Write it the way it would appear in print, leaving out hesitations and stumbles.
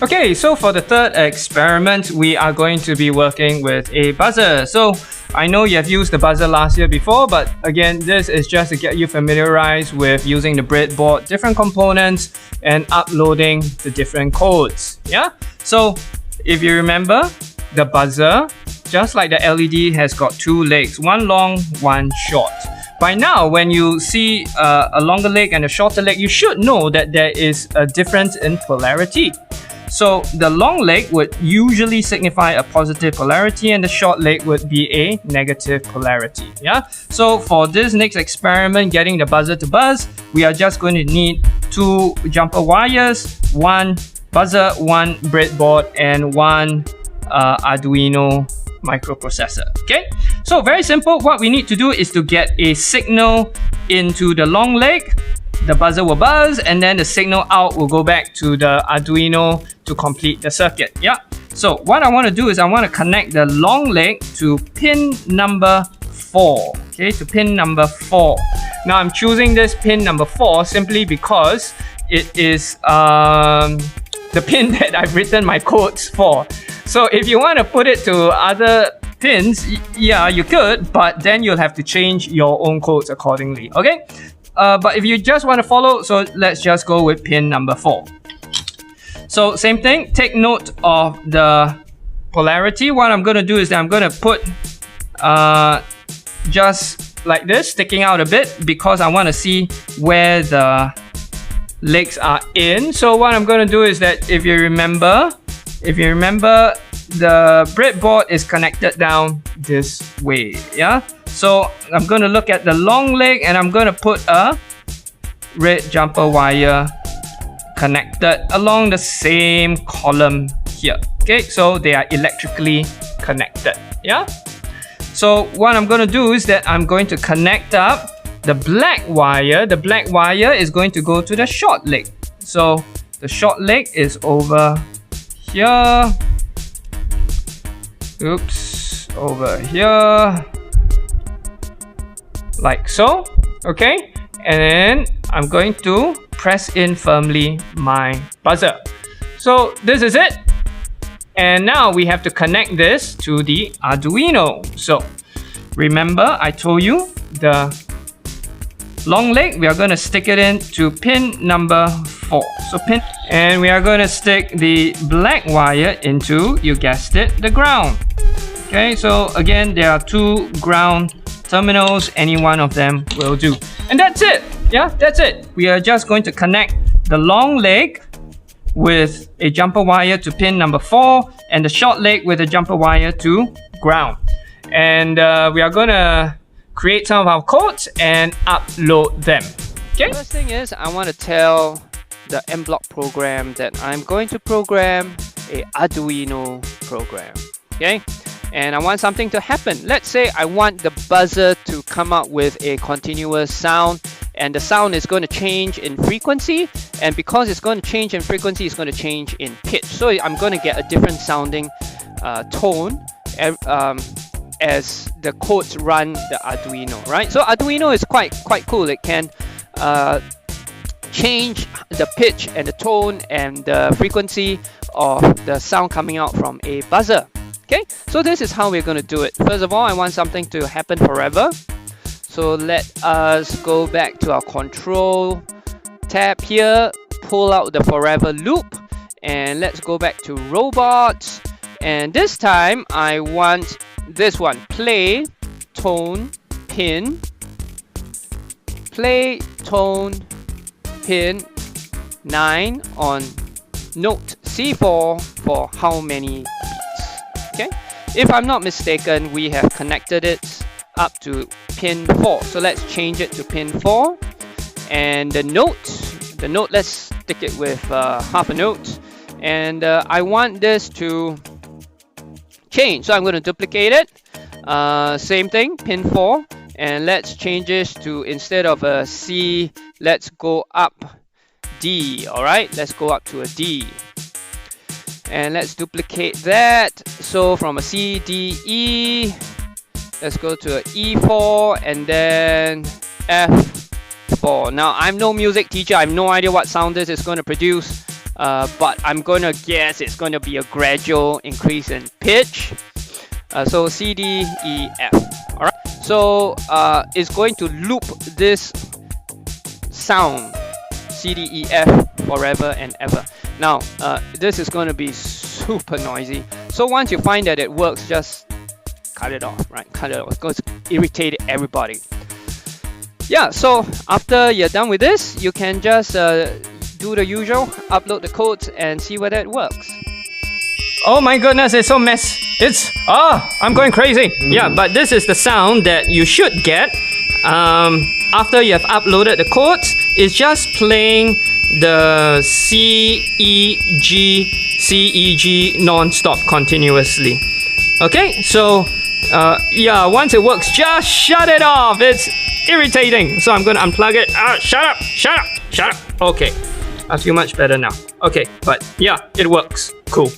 Okay, so for the third experiment, we are going to be working with a buzzer. So I know you have used the buzzer last year before, but again, this is just to get you familiarized with using the breadboard, different components, and uploading the different codes. Yeah. So if you remember, the buzzer, just like the LED, has got two legs, one long, one short. By now, when you see a longer leg and a shorter leg, you should know that there is a difference in polarity. So the long leg would usually signify a positive polarity and the short leg would be a negative polarity. Yeah. So for this next experiment, getting the buzzer to buzz, we are just going to need two jumper wires, one buzzer, one breadboard, and one Arduino microprocessor. Okay. So very simple. What we need to do is to get a signal into the long leg. The buzzer will buzz and then the signal out will go back to the Arduino to complete the circuit. Yeah. So what I want to do is I want to connect the long leg to pin number 4. Okay, to pin number 4. Now I'm choosing this pin number 4 simply because it is the pin that I've written my codes for. So if you want to put it to other pins, yeah, you could, but then you'll have to change your own codes accordingly. Okay. But if you just want to follow, so let's just go with pin number 4. So same thing, take note of the polarity. What I'm going to do is that I'm going to put just like this, sticking out a bit because I want to see where the legs are in. So what I'm going to do is that if you remember, the breadboard is connected down this way. Yeah. So I'm going to look at the long leg and I'm going to put a red jumper wire connected along the same column here. Okay, so they are electrically connected. Yeah. So what I'm going to do is that I'm going to connect up the black wire. The black wire is going to go to the short leg. So the short leg is over here. Oops, over here. Like so, okay, and then I'm going to press in firmly my buzzer. So this is it, and now we have to connect this to the Arduino. So remember, I told you the long leg, we are going to stick it in to pin number 4. So pin, and we are going to stick the black wire into, you guessed it, the ground. Okay, so again, there are two ground terminals, any one of them will do. And that's it. Yeah, that's it. We are just going to connect the long leg with a jumper wire to pin number 4 and the short leg with a jumper wire to ground. And we are going to create some of our codes and upload them. Okay. First thing is I want to tell the M-Block program that I'm going to program a Arduino program. Okay. And I want something to happen. Let's say I want the buzzer to come out with a continuous sound, and the sound is going to change in frequency, and because it's going to change in frequency, it's going to change in pitch. So I'm going to get a different sounding tone as the codes run the Arduino, right? So Arduino is quite cool. It can change the pitch and the tone and the frequency of the sound coming out from a buzzer. Okay, so this is how we're going to do it. First of all, I want something to happen forever. So let us go back to our control tab here, pull out the forever loop, and let's go back to robots. And this time, I want this one, play, tone, pin, play, tone, pin 9 on note C4 for how many beats. Okay, if I'm not mistaken, we have connected it up to pin 4. So let's change it to pin 4. And the note, let's stick it with half a note. And I want this to change. So I'm going to duplicate it. Same thing, pin 4. And let's change this to, instead of a C, let's go up D. All right, let's go up to a D. And let's duplicate that. So from a C, D, E, let's go to a E4 and then F4. Now, I'm no music teacher. I have no idea what sound this is going to produce. but I'm going to guess it's going to be a gradual increase in pitch. So C, D, E, F. All right. So it's going to loop this sound C, D, E, F forever and ever. Now, this is going to be super noisy. So once you find that it works, just cut it off, right? Cut it off. It's going to irritate everybody. Yeah, so after you're done with this, you can just do the usual, upload the codes and see whether it works. Oh my goodness, it's so I'm going crazy. Yeah, but this is the sound that you should get after you have uploaded the codes. It's just playing the C, E, G non-stop continuously. Okay, so yeah, once it works, just shut it off. It's irritating. So I'm going to unplug it. Shut up. Okay, I feel much better now. Okay, but yeah, it works. Cool.